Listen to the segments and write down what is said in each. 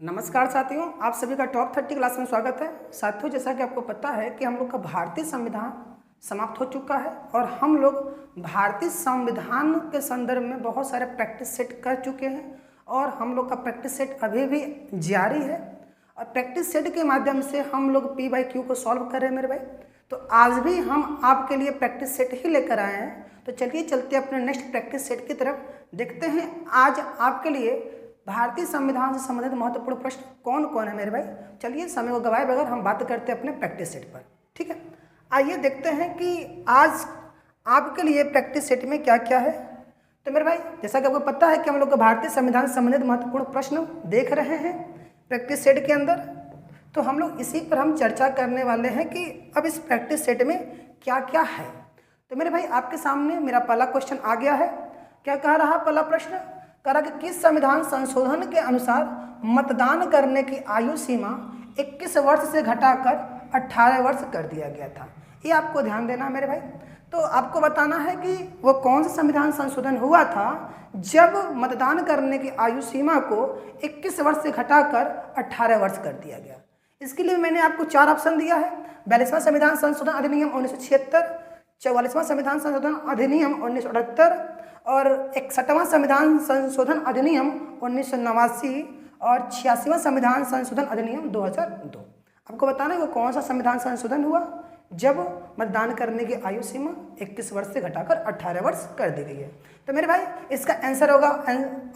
नमस्कार साथियों, आप सभी का टॉप 30 क्लास में स्वागत है। साथियों, जैसा कि आपको पता है कि हम लोग का भारतीय संविधान समाप्त हो चुका है और हम लोग भारतीय संविधान के संदर्भ में बहुत सारे प्रैक्टिस सेट कर चुके हैं और हम लोग का प्रैक्टिस सेट अभी भी जारी है और प्रैक्टिस सेट के माध्यम से हम लोग P/Q को सॉल्व कर रहे हैं मेरे भाई। तो आज भी हम आपके लिए प्रैक्टिस सेट ही लेकर आए हैं। तो चलिए चलते अपने नेक्स्ट प्रैक्टिस सेट की तरफ, देखते हैं आज आपके लिए भारतीय संविधान से संबंधित महत्वपूर्ण प्रश्न कौन कौन है मेरे भाई। चलिए समय को गवाए बगैर हम बात करते हैं अपने प्रैक्टिस सेट पर, ठीक है। आइए देखते हैं कि आज आपके लिए प्रैक्टिस सेट में क्या क्या है। तो मेरे भाई, जैसा कि आपको पता है कि हम लोग भारतीय संविधान से संबंधित महत्वपूर्ण प्रश्न देख रहे हैं प्रैक्टिस सेट के अंदर, तो हम लोग इसी पर हम चर्चा करने वाले हैं कि अब इस प्रैक्टिस सेट में क्या क्या है। तो मेरे भाई, आपके सामने मेरा पहला क्वेश्चन आ गया है। क्या कह रहा पहला प्रश्न? कह रहा कि किस संविधान संशोधन के अनुसार मतदान करने की आयु सीमा 21 वर्ष से घटाकर 18 वर्ष कर दिया गया था। ये आपको ध्यान देना है मेरे भाई। तो आपको बताना है कि वो कौन सा संविधान संशोधन हुआ था जब मतदान करने की आयु सीमा को 21 वर्ष से घटाकर 18 वर्ष कर दिया गया। इसके लिए मैंने आपको 4 ऑप्शन दिया है। 42वां संविधान संशोधन अधिनियम 1976, 44वां संविधान संशोधन अधिनियम 1978 और 61वां संविधान संशोधन अधिनियम 1989 और 86वां संविधान संशोधन अधिनियम 2002। आपको बताना है वो कौन सा संविधान संशोधन हुआ जब मतदान करने की आयु सीमा 21 वर्ष से घटाकर 18 वर्ष कर दी गई है। तो मेरे भाई, इसका आंसर होगा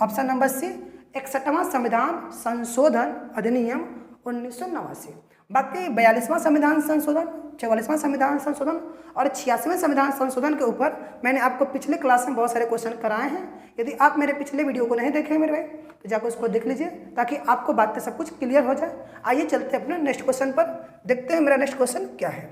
ऑप्शन नंबर सी, 61वां संविधान संशोधन अधिनियम 1989। बाकी 42वां संविधान संशोधन, 44वां संविधान संशोधन और 86वें संविधान संशोधन के ऊपर मैंने आपको पिछले क्लास में बहुत सारे क्वेश्चन कराए हैं। यदि आप मेरे पिछले वीडियो को नहीं देखे मेरे भाई, तो जाकर उसको देख लीजिए ताकि आपको बातें सब कुछ क्लियर हो जाए। आइए चलते हैं अपने नेक्स्ट क्वेश्चन पर, देखते हैं मेरा नेक्स्ट क्वेश्चन क्या है।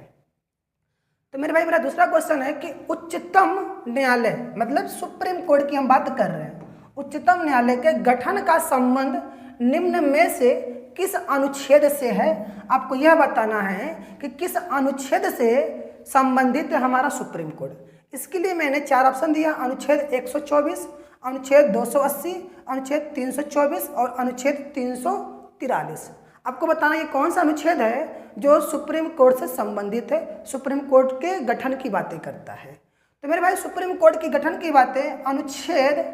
तो मेरे भाई, मेरा दूसरा क्वेश्चन है कि उच्चतम न्यायालय मतलब सुप्रीम कोर्ट की हम बात कर रहे हैं। उच्चतम न्यायालय के गठन का संबंध निम्न में से किस अनुच्छेद से है? आपको यह बताना है कि किस अनुच्छेद से संबंधित है हमारा सुप्रीम कोर्ट। इसके लिए मैंने 4 ऑप्शन दिया, अनुच्छेद 124, अनुच्छेद 280, अनुच्छेद 324 और अनुच्छेद 343। आपको बताना ये कौन सा अनुच्छेद है जो सुप्रीम कोर्ट से संबंधित है, सुप्रीम कोर्ट के गठन की बातें करता है। तो मेरे भाई, सुप्रीम कोर्ट की गठन की बातें अनुच्छेद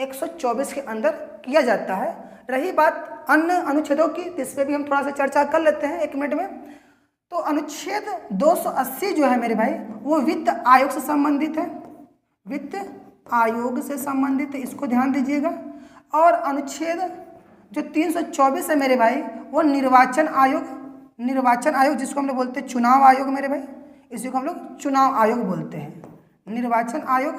124 के अंदर किया जाता है। रही बात अन्य अनुच्छेदों की, तो इस पर भी हम थोड़ा सा चर्चा कर लेते हैं 1 मिनट में। तो अनुच्छेद 280 जो है मेरे भाई, वो वित्त आयोग से संबंधित है, वित्त आयोग से संबंधित है, इसको ध्यान दीजिएगा। और अनुच्छेद जो 324 है मेरे भाई, वो निर्वाचन आयोग, निर्वाचन आयोग जिसको हम लोग बोलते हैं चुनाव आयोग मेरे भाई, इसी को हम लोग चुनाव आयोग बोलते हैं, निर्वाचन आयोग,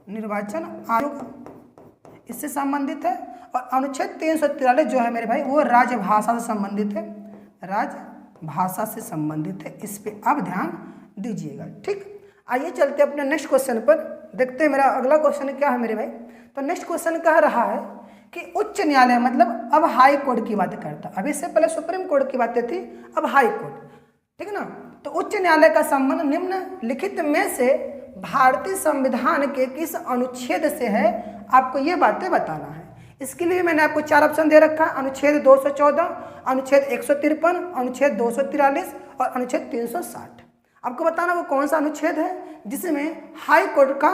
निर्वाचन आयोग इससे संबंधित है। और अनुच्छेद 343 जो है मेरे भाई, वो राजभाषा से संबंधित है, राजभाषा से संबंधित है। इस पे आप ध्यान दीजिएगा, ठीक। आइए चलते अपने नेक्स्ट क्वेश्चन पर, देखते हैं मेरा अगला क्वेश्चन क्या है मेरे भाई। तो नेक्स्ट क्वेश्चन कह रहा है कि उच्च न्यायालय मतलब अब हाई कोर्ट की बात करता है। अभी इससे पहले सुप्रीम कोर्ट की बातें थी, अब हाई कोर्ट, ठीक है ना। तो उच्च न्यायालय का संबंध निम्नलिखित में से भारतीय संविधान के किस अनुच्छेद से है? आपको ये बातें बताना है। इसके लिए मैंने आपको 4 ऑप्शन दे रखा है, अनुच्छेद 214, अनुच्छेद 153, अनुच्छेद 243 और अनुच्छेद 360। आपको बताना वो कौन सा अनुच्छेद है जिसमें हाई कोर्ट का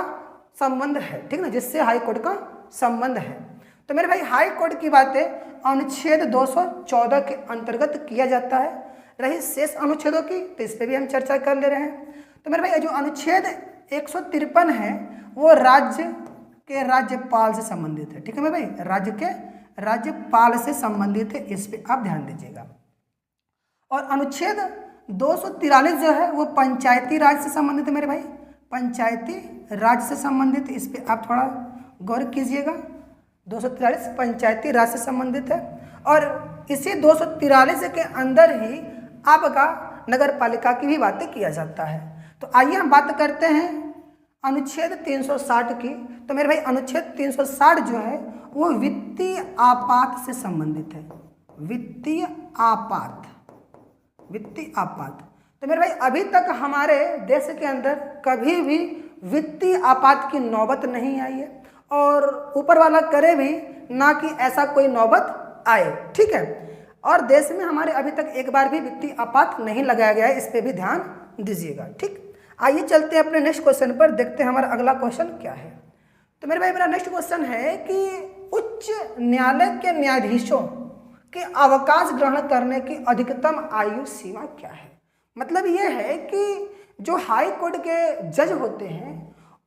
संबंध है, ठीक ना, जिससे हाई कोर्ट का संबंध है। तो मेरे भाई, हाई कोर्ट की बातें अनुच्छेद 214 के अंतर्गत किया जाता है। रही शेष अनुच्छेदों की, तो इस पर भी हम चर्चा कर ले रहे हैं। तो मेरे भाई, जो अनुच्छेद 153 है वो राज्य के राज्यपाल से संबंधित है, ठीक है मेरे भाई, राज्य के राज्यपाल से संबंधित है, इस पे आप ध्यान दीजिएगा। और अनुच्छेद 243 जो है वो पंचायती राज से संबंधित है मेरे भाई, पंचायती राज से संबंधित, इस पे आप थोड़ा गौर कीजिएगा। 243 पंचायती राज से संबंधित है। और इसी 243 के अंदर ही आपका नगर पालिका की भी बातें किया जाता है। तो आइए हम बात करते हैं अनुच्छेद 360 की। तो मेरे भाई, अनुच्छेद 360 जो है वो वित्तीय आपात से संबंधित है, वित्तीय आपात, वित्तीय आपात। तो मेरे भाई, अभी तक हमारे देश के अंदर कभी भी वित्तीय आपात की नौबत नहीं आई है और ऊपर वाला करे भी ना कि ऐसा कोई नौबत आए, ठीक है। और देश में हमारे अभी तक एक बार भी वित्तीय आपात नहीं लगाया गया है, इस पे भी ध्यान दीजिएगा, ठीक। आइए चलते हैं अपने नेक्स्ट क्वेश्चन पर, देखते हैं हमारा अगला क्वेश्चन क्या है। तो मेरे भाई मेरा नेक्स्ट क्वेश्चन है कि उच्च न्यायालय के न्यायाधीशों के अवकाश ग्रहण करने की अधिकतम आयु सीमा क्या है। मतलब ये है कि जो हाई कोर्ट के जज होते हैं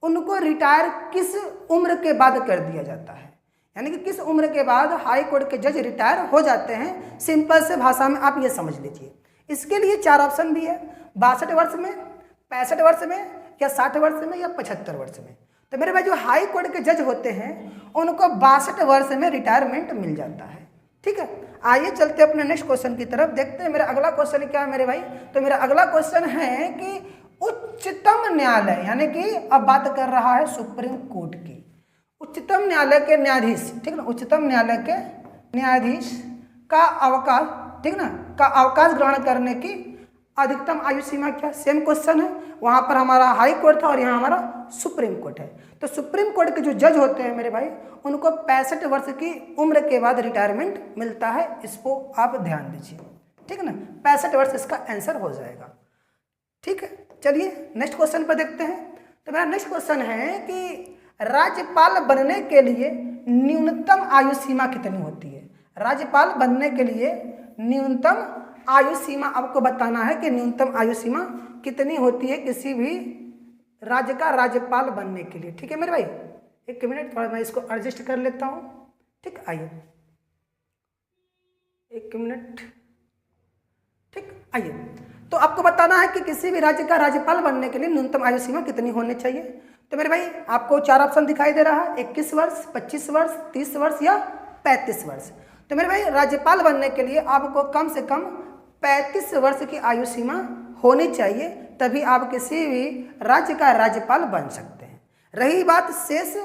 उनको रिटायर किस उम्र के बाद कर दिया जाता है, यानी कि किस उम्र के बाद हाई कोर्ट के जज रिटायर हो जाते हैं। सिंपल से भाषा में आप ये समझ लीजिए। इसके लिए 4 ऑप्शन भी है, 62 वर्ष में, 65 वर्ष में, या 60 वर्ष में, या 75 वर्ष में। तो मेरे भाई जो हाई कोर्ट के जज होते हैं उनको 62 वर्ष में रिटायरमेंट मिल जाता है, ठीक है। आइए चलते अपने नेक्स्ट क्वेश्चन की तरफ, देखते हैं मेरा अगला क्वेश्चन क्या है मेरे भाई। तो मेरा अगला क्वेश्चन है कि उच्चतम न्यायालय, यानी कि अब बात कर रहा है सुप्रीम कोर्ट की, उच्चतम न्यायालय के न्यायाधीश, ठीक ना, उच्चतम न्यायालय के न्यायाधीश का अवकाश, ठीक ना, का अवकाश ग्रहण करने की अधिकतम आयु सीमा क्या। सेम क्वेश्चन है, वहां पर हमारा हाई कोर्ट था और यहाँ हमारा सुप्रीम कोर्ट है। तो सुप्रीम कोर्ट के जो जज होते हैं मेरे भाई उनको 65 वर्ष की उम्र के बाद रिटायरमेंट मिलता है, इसको आप ध्यान दीजिए, ठीक है ना। 65 वर्ष इसका आंसर हो जाएगा, ठीक है। चलिए नेक्स्ट क्वेश्चन पर देखते हैं। तो मेरा नेक्स्ट क्वेश्चन है कि राज्यपाल बनने के लिए न्यूनतम आयु सीमा कितनी होती है। राज्यपाल बनने के लिए न्यूनतम आयु सीमा आपको बताना है कि न्यूनतम आयु सीमा कितनी होती है किसी भी राज्य का राज्यपाल बनने के लिए, ठीक है मेरे भाई। एक मिनट, थोड़ा मैं इसको एडजस्ट कर लेता हूँ, ठीक। आइए एक मिनट, ठीक। आइए, तो आपको बताना है कि किसी भी राज्य का राज्यपाल बनने के लिए न्यूनतम आयु सीमा कितनी होनी चाहिए। तो मेरे भाई आपको 4 ऑप्शन दिखाई दे रहा है, 21 वर्ष, 25 वर्ष, 30 वर्ष या 35 वर्ष। तो मेरे भाई राज्यपाल बनने के लिए आपको कम से कम 35 वर्ष की आयु सीमा होनी चाहिए, तभी आप किसी भी राज्य का राज्यपाल बन सकते हैं। रही बात शेष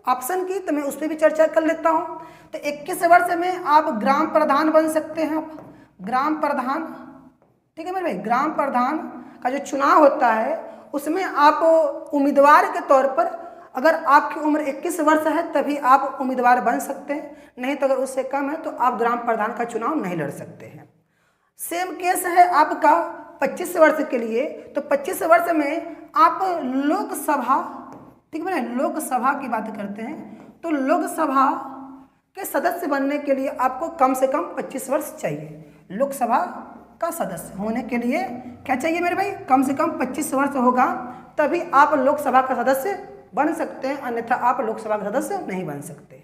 ऑप्शन की, तो मैं उस पर भी चर्चा कर लेता हूँ। तो 21 वर्ष में आप ग्राम प्रधान बन सकते हैं, आप ग्राम प्रधान, ठीक है मेरे भाई। ग्राम प्रधान का जो चुनाव होता है उसमें आप उम्मीदवार के तौर पर, अगर आपकी उम्र 21 वर्ष है तभी आप उम्मीदवार बन सकते हैं, नहीं तो अगर उससे कम है तो आप ग्राम प्रधान का चुनाव नहीं लड़ सकते हैं। सेम केस है आपका 25 वर्ष के लिए। तो 25 वर्ष में आप लोकसभा, ठीक है ना, लोकसभा की बात करते हैं, तो लोकसभा के सदस्य बनने के लिए आपको कम से कम 25 वर्ष चाहिए। लोकसभा का सदस्य होने के लिए क्या चाहिए मेरे भाई, कम से कम 25 वर्ष होगा, तभी आप लोकसभा का सदस्य बन सकते हैं, अन्यथा आप लोकसभा का सदस्य नहीं बन सकते।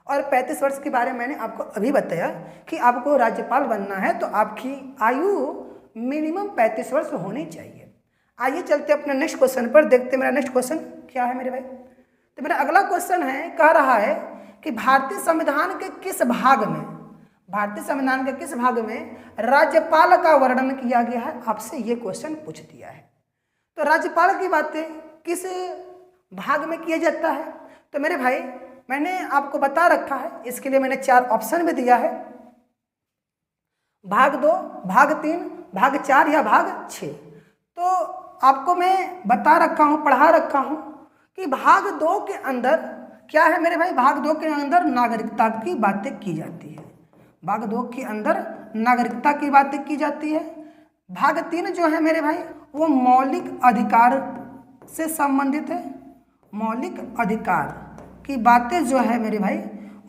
और 35 वर्ष के बारे में मैंने आपको अभी बताया कि आपको राज्यपाल बनना है तो आपकी आयु मिनिमम 35 वर्ष होनी चाहिए। आइए चलते अपने नेक्स्ट क्वेश्चन पर, देखते मेरा नेक्स्ट क्वेश्चन क्या है मेरे भाई। तो मेरा अगला क्वेश्चन है, कह रहा है कि भारतीय संविधान के किस भाग में, भारतीय संविधान के किस भाग में राज्यपाल का वर्णन किया गया है। आपसे ये क्वेश्चन पूछ दिया है। तो राज्यपाल की बातें किस भाग में किया जाता है। तो मेरे भाई मैंने आपको बता रखा है, इसके लिए मैंने 4 ऑप्शन भी दिया है, भाग 2, भाग 3, भाग 4 या भाग 6। तो आपको मैं बता रखा हूँ, पढ़ा रखा हूँ कि भाग 2 के अंदर क्या है मेरे भाई, भाग 2 के अंदर नागरिकता की बातें की जाती है। भाग 2 के अंदर नागरिकता की बातें की जाती है। भाग 3 जो है मेरे भाई वो मौलिक अधिकार से संबंधित है। मौलिक अधिकार की बातें जो है मेरे भाई,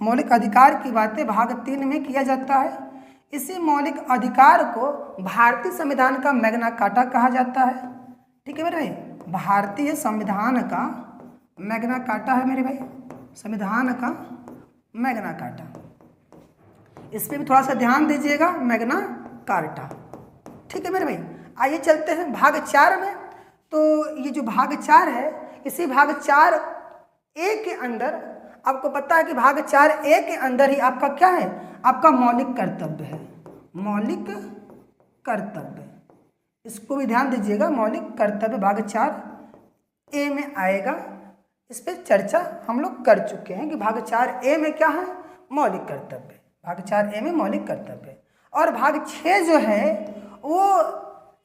मौलिक अधिकार की बातें भाग 3 में किया जाता है। इसी मौलिक अधिकार को भारतीय संविधान का मैग्ना कार्टा कहा जाता है, ठीक है मेरे भाई। भारतीय संविधान का मैग्ना कार्टा है मेरे भाई, संविधान का मैग्ना कार्टा, इस पर भी थोड़ा सा ध्यान दीजिएगा, मैग्ना कार्टा, ठीक है मेरे भाई। आइए चलते हैं भाग 4 में। तो ये जो भाग 4 है, इसी भाग 4A के अंदर आपको पता है कि भाग 4A के अंदर ही आपका क्या है, आपका मौलिक कर्तव्य है। मौलिक कर्तव्य, इसको भी ध्यान दीजिएगा, मौलिक कर्तव्य भाग 4A में आएगा। इस पर चर्चा हम लोग कर चुके हैं कि भाग 4A में क्या है, मौलिक कर्तव्य। भाग 4A में मौलिक कर्तव्य। और भाग 6 जो है वो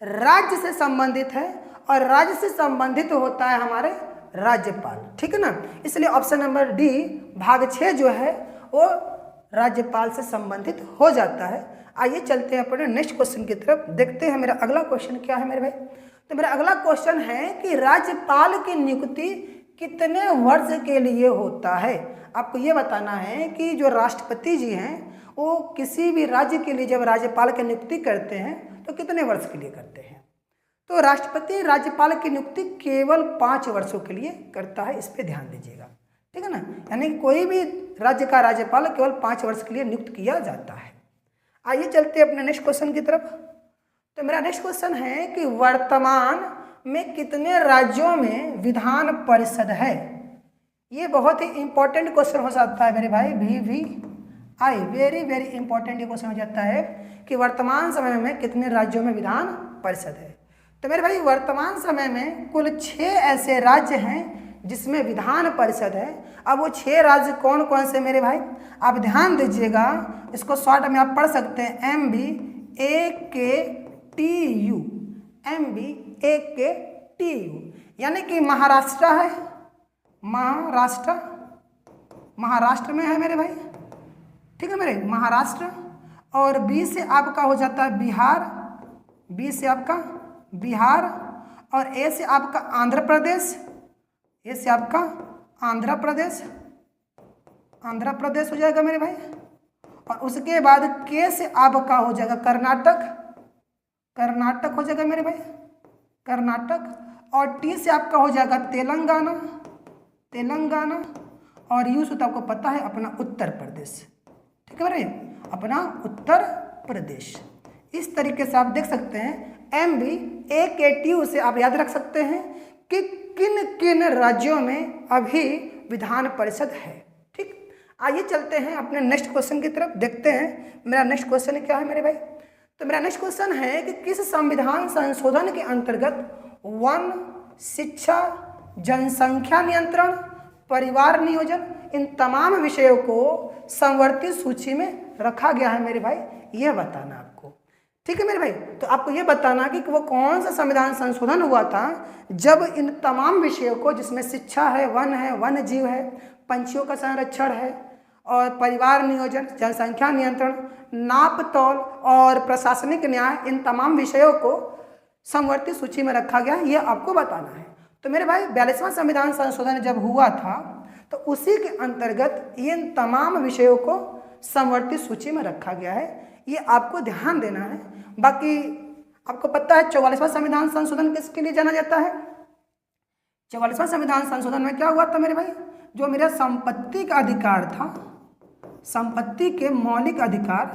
राज्य से संबंधित है, और राज्य से संबंधित होता है हमारे राज्यपाल, ठीक है ना। इसलिए ऑप्शन नंबर डी भाग 6 जो है वो राज्यपाल से संबंधित हो जाता है। आइए चलते हैं अपने नेक्स्ट क्वेश्चन की तरफ, देखते हैं मेरा अगला क्वेश्चन क्या है मेरे भाई। तो मेरा अगला क्वेश्चन है कि राज्यपाल की नियुक्ति कितने वर्ष के लिए होता है। आपको ये बताना है कि जो राष्ट्रपति जी हैं वो किसी भी राज्य के लिए जब राज्यपाल की नियुक्ति करते हैं तो कितने वर्ष के लिए करते हैं। तो राष्ट्रपति राज्यपाल की नियुक्ति केवल 5 वर्षों के लिए करता है, इस पर ध्यान दीजिएगा, ठीक है ना। यानी कि कोई भी राज्य का राज्यपाल केवल 5 वर्ष के लिए नियुक्त किया जाता है। आइए चलते हैं अपने नेक्स्ट क्वेश्चन की तरफ। तो मेरा नेक्स्ट क्वेश्चन है कि वर्तमान में कितने राज्यों में विधान परिषद है। ये बहुत ही इंपॉर्टेंट क्वेश्चन हो जाता है मेरे भाई, VVI वेरी वेरी इंपॉर्टेंट ये क्वेश्चन हो जाता है कि वर्तमान समय में कितने राज्यों में विधान परिषद है। तो मेरे भाई वर्तमान समय में कुल 6 ऐसे राज्य हैं जिसमें विधान परिषद है। अब वो 6 राज्य कौन कौन से मेरे भाई, आप ध्यान दीजिएगा, इसको शॉर्ट में आप पढ़ सकते हैं MBAKTU, MBAKTU, यानी कि महाराष्ट्र है, महाराष्ट्र में है मेरे भाई, ठीक है मेरे, महाराष्ट्र। और बी से आपका हो जाता है बिहार, बी से आपका बिहार, और ए से आपका आंध्र प्रदेश, ए से आपका आंध्र प्रदेश हो जाएगा मेरे भाई। और उसके बाद के से आपका हो जाएगा कर्नाटक हो जाएगा मेरे भाई, कर्नाटक। और टी से आपका हो जाएगा तेलंगाना। और यू से तो आपको पता है अपना उत्तर प्रदेश, ठीक है मेरे, अपना उत्तर प्रदेश। इस तरीके से आप देख सकते हैं MBAKTU से आप याद रख सकते हैं कि किन किन राज्यों में अभी विधान परिषद है, ठीक। आइए चलते हैं अपने नेक्स्ट क्वेश्चन की तरफ, देखते हैं मेरा नेक्स्ट क्वेश्चन क्या है मेरे भाई। तो मेरा नेक्स्ट क्वेश्चन है कि किस संविधान संशोधन के अंतर्गत वन, शिक्षा, जनसंख्या नियंत्रण, परिवार नियोजन, इन तमाम विषयों को संवर्ती सूची में रखा गया है मेरे भाई, यह बताना आपको, ठीक है मेरे भाई। तो आपको ये बताना कि वो कौन सा संविधान संशोधन हुआ था जब इन तमाम विषयों को, जिसमें शिक्षा है, वन है, वन्य जीव है, पंछियों का संरक्षण है, और परिवार नियोजन, जनसंख्या नियंत्रण, नाप तौल और प्रशासनिक न्याय, इन तमाम विषयों को समवर्ती सूची में रखा गया है, ये आपको बताना है। तो मेरे भाई 42वां संविधान संशोधन जब हुआ था तो उसी के अंतर्गत इन तमाम विषयों को समवर्ती सूची में रखा गया है, ये आपको ध्यान देना है। बाकी आपको पता है 44वां संविधान संशोधन किसके लिए जाना जाता है। 44वां संविधान संशोधन में क्या हुआ था मेरे भाई, जो मेरा संपत्ति का अधिकार था, संपत्ति के मौलिक अधिकार,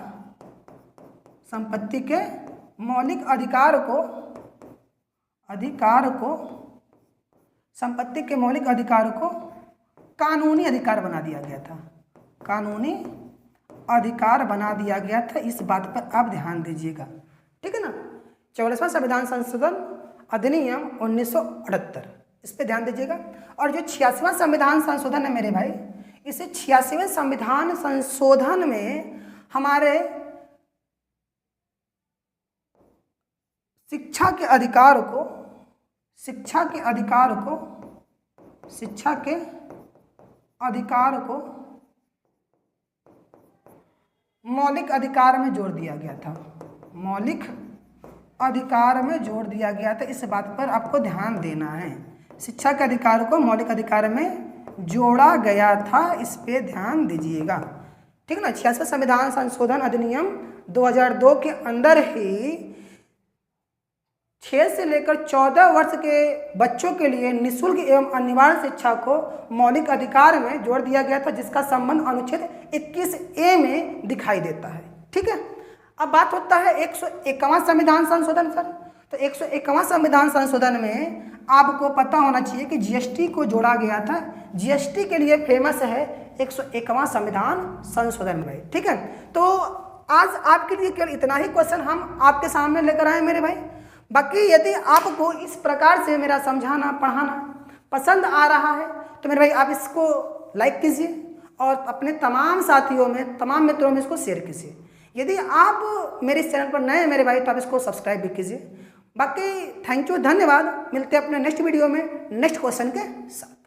संपत्ति के मौलिक संपत्ति के मौलिक अधिकार को कानूनी अधिकार बना दिया गया था, कानूनी अधिकार बना दिया गया था। इस बात पर आप ध्यान दीजिएगा, ठीक है ना। 44वां संविधान संशोधन अधिनियम 1978, इस पर ध्यान दीजिएगा। और जो 86वां संविधान संशोधन है मेरे भाई, इसे 86वें संविधान संशोधन में हमारे शिक्षा के अधिकार को मौलिक अधिकार में जोड़ दिया गया था, मौलिक अधिकार में जोड़ दिया गया था। इस बात पर आपको ध्यान देना है, शिक्षा के अधिकार को मौलिक अधिकार में जोड़ा गया था, इस पे ध्यान दीजिएगा, ठीक है ना। 86वां संविधान संशोधन अधिनियम 2002 के अंदर ही 6 से लेकर 14 वर्ष के बच्चों के लिए निःशुल्क एवं अनिवार्य शिक्षा को मौलिक अधिकार में जोड़ दिया गया था, जिसका संबंध अनुच्छेद 21A में दिखाई देता है, ठीक है। अब बात होता है 101वां संविधान संशोधन सर। तो 101वां संविधान संशोधन में आपको पता होना चाहिए कि GST को जोड़ा गया था। GST के लिए फेमस है 101वां संविधान संशोधन में, ठीक है। तो आज आपके लिए केवल इतना ही क्वेश्चन हम आपके सामने लेकर आए मेरे भाई। बाकी यदि आपको इस प्रकार से मेरा समझाना पढ़ाना पसंद आ रहा है तो मेरे भाई आप इसको लाइक कीजिए और अपने तमाम साथियों में, तमाम मित्रों में इसको शेयर कीजिए। यदि आप मेरे इस चैनल पर नए हैं मेरे भाई तो आप इसको सब्सक्राइब भी कीजिए। बाकी थैंक यू, धन्यवाद। मिलते हैं अपने नेक्स्ट वीडियो में नेक्स्ट क्वेश्चन के साथ।